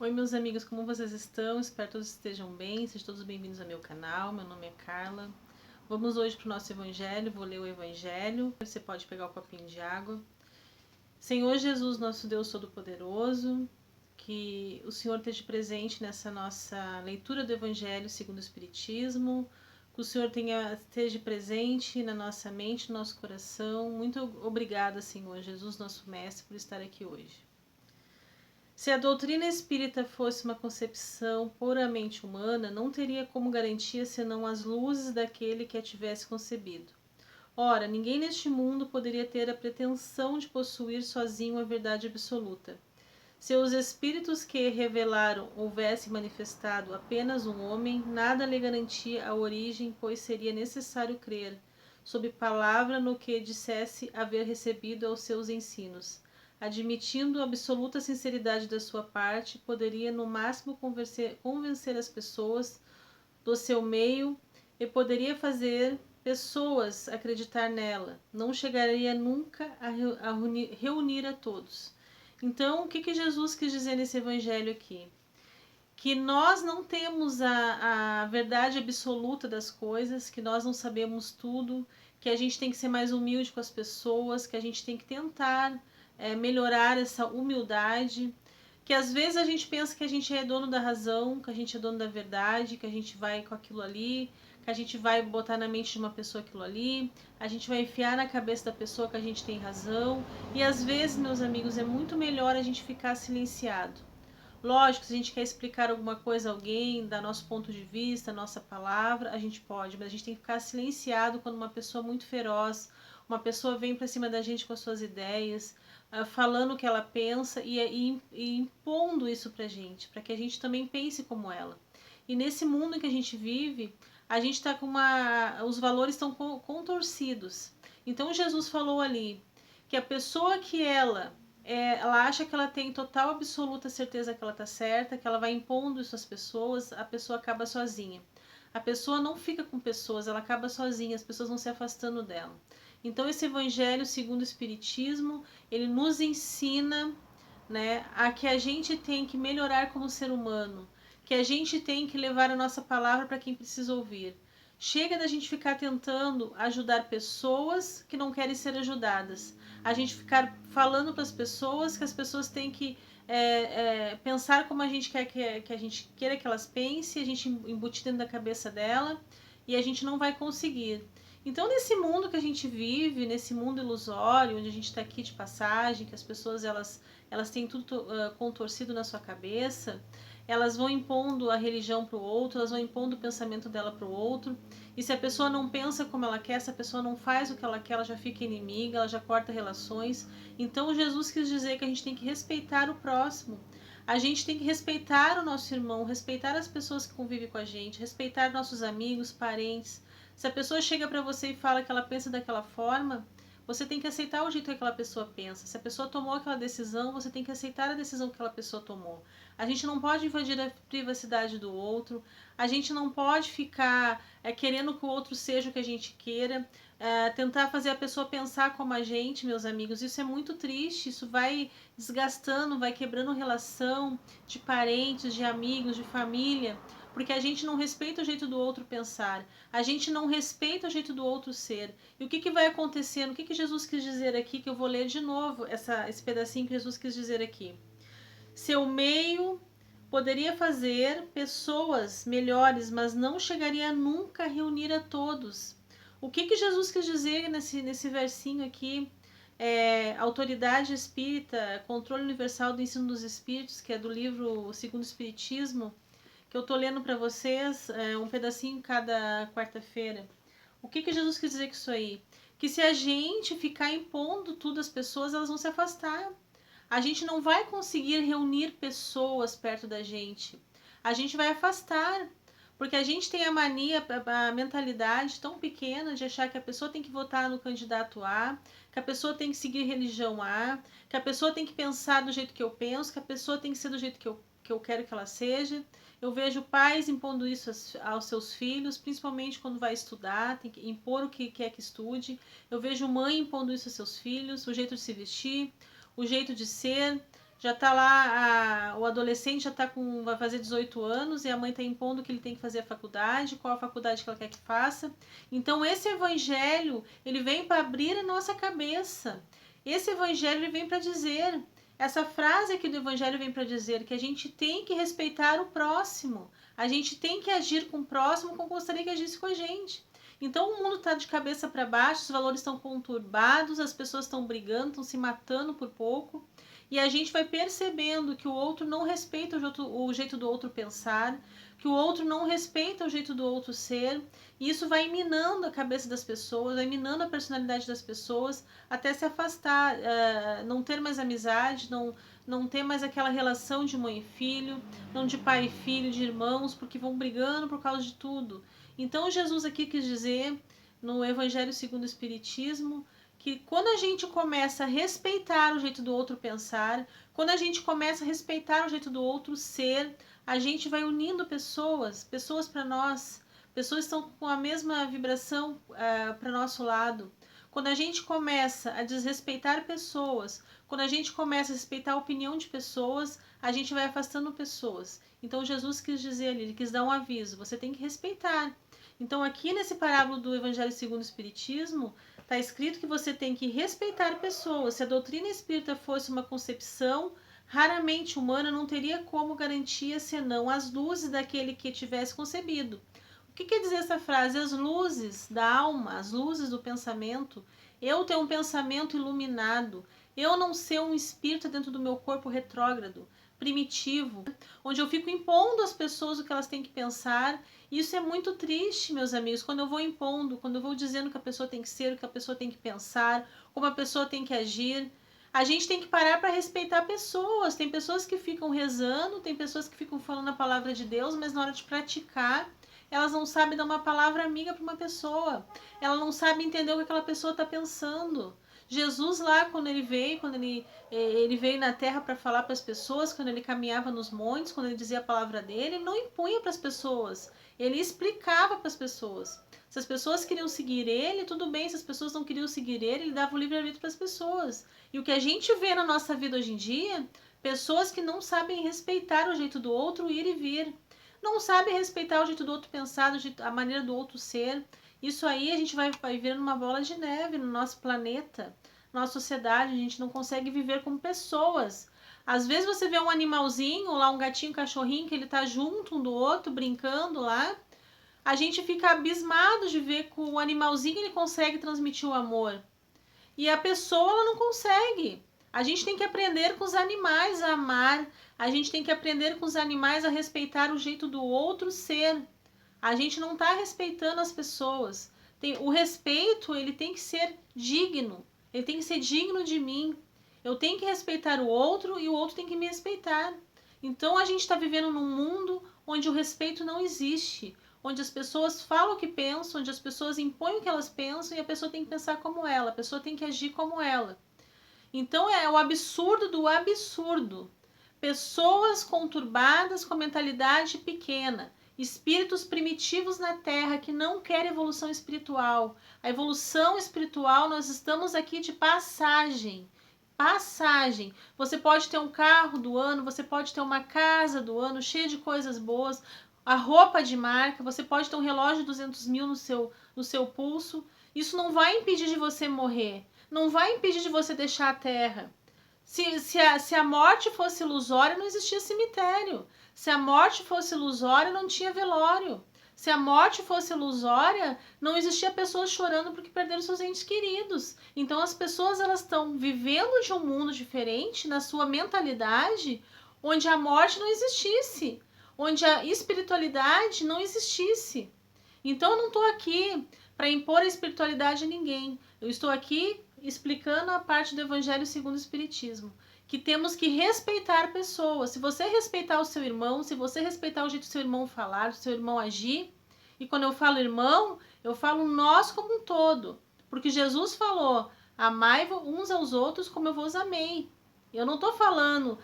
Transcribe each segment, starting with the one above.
Oi meus amigos, como vocês estão? Espero que todos estejam bem, sejam todos bem-vindos ao meu canal, meu nome é Carla. Vamos hoje para o nosso Evangelho, vou ler o Evangelho, você pode pegar o copinho de água. Senhor Jesus, nosso Deus Todo-Poderoso, que o Senhor esteja presente nessa nossa leitura do Evangelho segundo o Espiritismo, que o Senhor esteja presente na nossa mente, no nosso coração. Muito obrigada, Senhor Jesus, nosso Mestre, por estar aqui hoje. Se a doutrina espírita fosse uma concepção puramente humana, não teria como garantia senão as luzes daquele que a tivesse concebido. Ora, ninguém neste mundo poderia ter a pretensão de possuir sozinho a verdade absoluta. Se os espíritos que revelaram houvessem manifestado apenas um homem, nada lhe garantia a origem, pois seria necessário crer, sob palavra, no que dissesse haver recebido aos seus ensinos. Admitindo absoluta sinceridade da sua parte, poderia no máximo convencer as pessoas do seu meio e poderia fazer pessoas acreditar nela. Não chegaria nunca a reunir a todos. Então, o que Jesus quis dizer nesse evangelho aqui? Que nós não temos a verdade absoluta das coisas, que nós não sabemos tudo, que a gente tem que ser mais humilde com as pessoas, que a gente tem que tentar melhorar essa humildade, que às vezes a gente pensa que a gente é dono da razão, que a gente é dono da verdade, que a gente vai com aquilo ali, que a gente vai botar na mente de uma pessoa aquilo ali, a gente vai enfiar na cabeça da pessoa que a gente tem razão, e às vezes, meus amigos, é muito melhor a gente ficar silenciado. Lógico, se a gente quer explicar alguma coisa a alguém, dar nosso ponto de vista, nossa palavra, a gente pode, mas a gente tem que ficar silenciado quando uma pessoa muito feroz, uma pessoa vem para cima da gente com as suas ideias, falando o que ela pensa e impondo isso pra gente, para que a gente também pense como ela. E nesse mundo em que a gente vive, a gente está com os valores estão contorcidos. Então Jesus falou ali que a pessoa que ela acha que ela tem total absoluta certeza que ela está certa, que ela vai impondo isso às pessoas, a pessoa acaba sozinha. A pessoa não fica com pessoas, ela acaba sozinha, as pessoas vão se afastando dela. Então esse evangelho segundo o Espiritismo, ele nos ensina, né, a que a gente tem que melhorar como ser humano, que a gente tem que levar a nossa palavra para quem precisa ouvir. Chega da gente ficar tentando ajudar pessoas que não querem ser ajudadas. A gente ficar falando para as pessoas que as pessoas têm que pensar como a gente quer que a gente queira que elas pensem, a gente embutir dentro da cabeça dela e a gente não vai conseguir. Então, nesse mundo que a gente vive, nesse mundo ilusório, onde a gente está aqui de passagem, que as pessoas elas têm tudo contorcido na sua cabeça, elas vão impondo a religião para o outro, elas vão impondo o pensamento dela para o outro, e se a pessoa não pensa como ela quer, se a pessoa não faz o que ela quer, ela já fica inimiga, ela já corta relações. Então Jesus quis dizer que a gente tem que respeitar o próximo, a gente tem que respeitar o nosso irmão, respeitar as pessoas que convivem com a gente, respeitar nossos amigos, parentes. Se a pessoa chega para você e fala que ela pensa daquela forma, você tem que aceitar o jeito que aquela pessoa pensa. Se a pessoa tomou aquela decisão, você tem que aceitar a decisão que aquela pessoa tomou. A gente não pode invadir a privacidade do outro, a gente não pode ficar querendo que o outro seja o que a gente queira, tentar fazer a pessoa pensar como a gente, meus amigos. Isso é muito triste, isso vai desgastando, vai quebrando relação de parentes, de amigos, de família, porque a gente não respeita o jeito do outro pensar, a gente não respeita o jeito do outro ser. E o que vai acontecendo? O que Jesus quis dizer aqui, que eu vou ler de novo esse pedacinho que Jesus quis dizer aqui. Seu meio poderia fazer pessoas melhores, mas não chegaria nunca a reunir a todos. O que Jesus quis dizer nesse versinho aqui? Autoridade espírita, controle universal do ensino dos espíritos, que é do livro Segundo o Espiritismo, que eu estou lendo para vocês, um pedacinho cada quarta-feira. O que Jesus quis dizer com isso aí? Que se a gente ficar impondo tudo às pessoas, elas vão se afastar. A gente não vai conseguir reunir pessoas perto da gente. A gente vai afastar. Porque a gente tem a mania, a mentalidade tão pequena de achar que a pessoa tem que votar no candidato A, que a pessoa tem que seguir religião A, que a pessoa tem que pensar do jeito que eu penso, que a pessoa tem que ser do jeito que eu quero que ela seja. Eu vejo pais impondo isso aos seus filhos, principalmente quando vai estudar, tem que impor o que quer que estude. Eu vejo mãe impondo isso aos seus filhos, o jeito de se vestir, o jeito de ser. já tá lá, o adolescente já vai fazer 18 anos e a mãe tá impondo que ele tem que fazer a faculdade, qual a faculdade que ela quer que faça. Então esse evangelho, ele vem para abrir a nossa cabeça. Esse evangelho, ele vem para dizer, essa frase aqui do evangelho vem para dizer que a gente tem que respeitar o próximo. A gente tem que agir com o próximo como gostaria que agisse com a gente. Então o mundo está de cabeça para baixo, os valores estão conturbados, as pessoas estão brigando, estão se matando por pouco. E a gente vai percebendo que o outro não respeita o jeito do outro pensar, que o outro não respeita o jeito do outro ser. E isso vai minando a cabeça das pessoas, vai minando a personalidade das pessoas, até se afastar, não ter mais amizade, não ter mais aquela relação de mãe e filho, não de pai e filho, de irmãos, porque vão brigando por causa de tudo. Então Jesus aqui quis dizer, no Evangelho segundo o Espiritismo, que quando a gente começa a respeitar o jeito do outro pensar, quando a gente começa a respeitar o jeito do outro ser, a gente vai unindo pessoas para nós, pessoas que estão com a mesma vibração para nosso lado. Quando a gente começa a desrespeitar pessoas, quando a gente começa a respeitar a opinião de pessoas, a gente vai afastando pessoas. Então Jesus quis dizer ali, ele quis dar um aviso, você tem que respeitar. Então aqui nesse parábola do Evangelho segundo o Espiritismo, está escrito que você tem que respeitar pessoas. Se a doutrina espírita fosse uma concepção raramente humana, não teria como garantia senão as luzes daquele que tivesse concebido. O que quer dizer essa frase? As luzes da alma, as luzes do pensamento. Eu ter um pensamento iluminado. Eu não ser um espírito dentro do meu corpo retrógrado, primitivo, onde eu fico impondo às pessoas o que elas têm que pensar. Isso é muito triste, meus amigos, quando eu vou impondo, quando eu vou dizendo o que a pessoa tem que ser, o que a pessoa tem que pensar, como a pessoa tem que agir. A gente tem que parar para respeitar pessoas. Tem pessoas que ficam rezando, tem pessoas que ficam falando a palavra de Deus, mas na hora de praticar, elas não sabem dar uma palavra amiga para uma pessoa. Ela não sabe entender o que aquela pessoa está pensando. Jesus lá, quando ele veio na terra para falar para as pessoas, quando ele caminhava nos montes, quando ele dizia a palavra dele, ele não impunha para as pessoas, ele explicava para as pessoas. Se as pessoas queriam seguir ele, tudo bem. Se as pessoas não queriam seguir ele dava o livre-arbítrio para as pessoas. E o que a gente vê na nossa vida hoje em dia, pessoas que não sabem respeitar o jeito do outro ir e vir, não sabem respeitar o jeito do outro pensar, a maneira do outro ser. Isso aí a gente vai vivendo uma bola de neve no nosso planeta, na nossa sociedade. A gente não consegue viver como pessoas. Às vezes você vê um animalzinho, ou lá um gatinho, um cachorrinho, que ele tá junto um do outro, brincando lá. A gente fica abismado de ver que o animalzinho ele consegue transmitir o amor. E a pessoa ela não consegue. A gente tem que aprender com os animais a amar. A gente tem que aprender com os animais a respeitar o jeito do outro ser. A gente não está respeitando as pessoas. O respeito, ele tem que ser digno. Ele tem que ser digno de mim. Eu tenho que respeitar o outro e o outro tem que me respeitar. Então a gente está vivendo num mundo onde o respeito não existe. Onde as pessoas falam o que pensam, onde as pessoas impõem o que elas pensam e a pessoa tem que pensar como ela, a pessoa tem que agir como ela. Então é o absurdo do absurdo. Pessoas conturbadas com a mentalidade pequena. Espíritos primitivos na Terra que não querem evolução espiritual. A evolução espiritual, nós estamos aqui de passagem. Passagem. Você pode ter um carro do ano, você pode ter uma casa do ano cheia de coisas boas, a roupa de marca, você pode ter um relógio de 200 mil no seu pulso. Isso não vai impedir de você morrer. Não vai impedir de você deixar a Terra. Se a morte fosse ilusória, não existia cemitério. Se a morte fosse ilusória, não tinha velório. Se a morte fosse ilusória, não existia pessoas chorando porque perderam seus entes queridos. Então as pessoas elas estão vivendo de um mundo diferente na sua mentalidade, onde a morte não existisse, onde a espiritualidade não existisse. Então eu não estou aqui para impor a espiritualidade a ninguém. Eu estou aqui explicando a parte do Evangelho segundo o Espiritismo, que temos que respeitar pessoas. Se você respeitar o seu irmão, se você respeitar o jeito do seu irmão falar, do seu irmão agir, e quando eu falo irmão, eu falo nós como um todo, porque Jesus falou, amai uns aos outros como eu vos amei. Eu não estou falando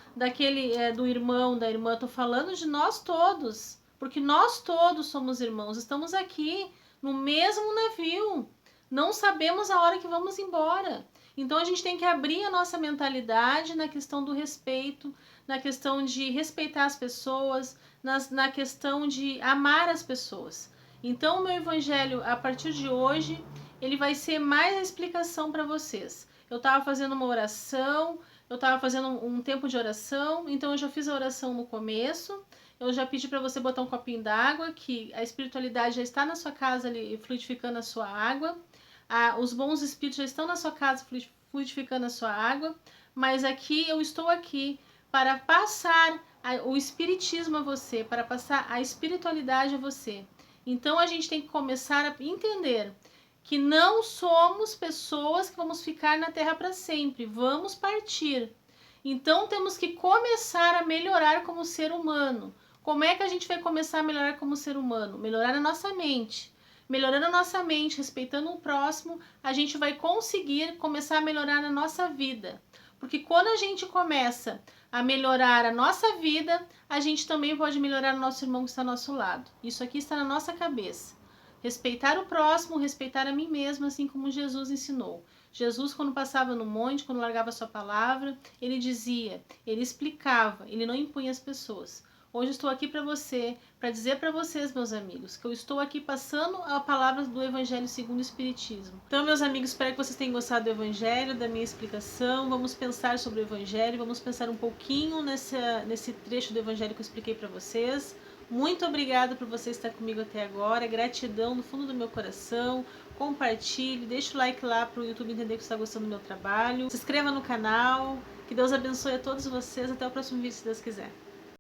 do irmão, da irmã, estou falando de nós todos, porque nós todos somos irmãos, estamos aqui no mesmo navio. Não sabemos a hora que vamos embora. Então a gente tem que abrir a nossa mentalidade na questão do respeito, na questão de respeitar as pessoas, na questão de amar as pessoas. Então o meu evangelho, a partir de hoje, ele vai ser mais a explicação para vocês. Eu estava fazendo uma oração, eu estava fazendo um tempo de oração, então eu já fiz a oração no começo, eu já pedi para você botar um copinho d'água, que a espiritualidade já está na sua casa ali, fluidificando a sua água. Os bons espíritos já estão na sua casa fluidificando a sua água, mas aqui eu estou aqui para passar o espiritismo a você, para passar a espiritualidade a você. Então a gente tem que começar a entender que não somos pessoas que vamos ficar na Terra para sempre, vamos partir. Então temos que começar a melhorar como ser humano. Como é que a gente vai começar a melhorar como ser humano? Melhorar a nossa mente. Melhorando a nossa mente, respeitando o próximo, a gente vai conseguir começar a melhorar a nossa vida. Porque quando a gente começa a melhorar a nossa vida, a gente também pode melhorar o nosso irmão que está ao nosso lado. Isso aqui está na nossa cabeça. Respeitar o próximo, respeitar a mim mesmo, assim como Jesus ensinou. Jesus, quando passava no monte, quando largava a sua palavra, ele dizia, ele explicava, ele não impunha as pessoas. Hoje estou aqui para dizer para vocês, meus amigos, que eu estou aqui passando a palavra do Evangelho segundo o Espiritismo. Então, meus amigos, espero que vocês tenham gostado do Evangelho, da minha explicação. Vamos pensar sobre o Evangelho, vamos pensar um pouquinho nesse trecho do Evangelho que eu expliquei para vocês. Muito obrigada por você estar comigo até agora, gratidão no fundo do meu coração. Compartilhe, deixa o like lá para o YouTube entender que você está gostando do meu trabalho. Se inscreva no canal, que Deus abençoe a todos vocês. Até o próximo vídeo, se Deus quiser.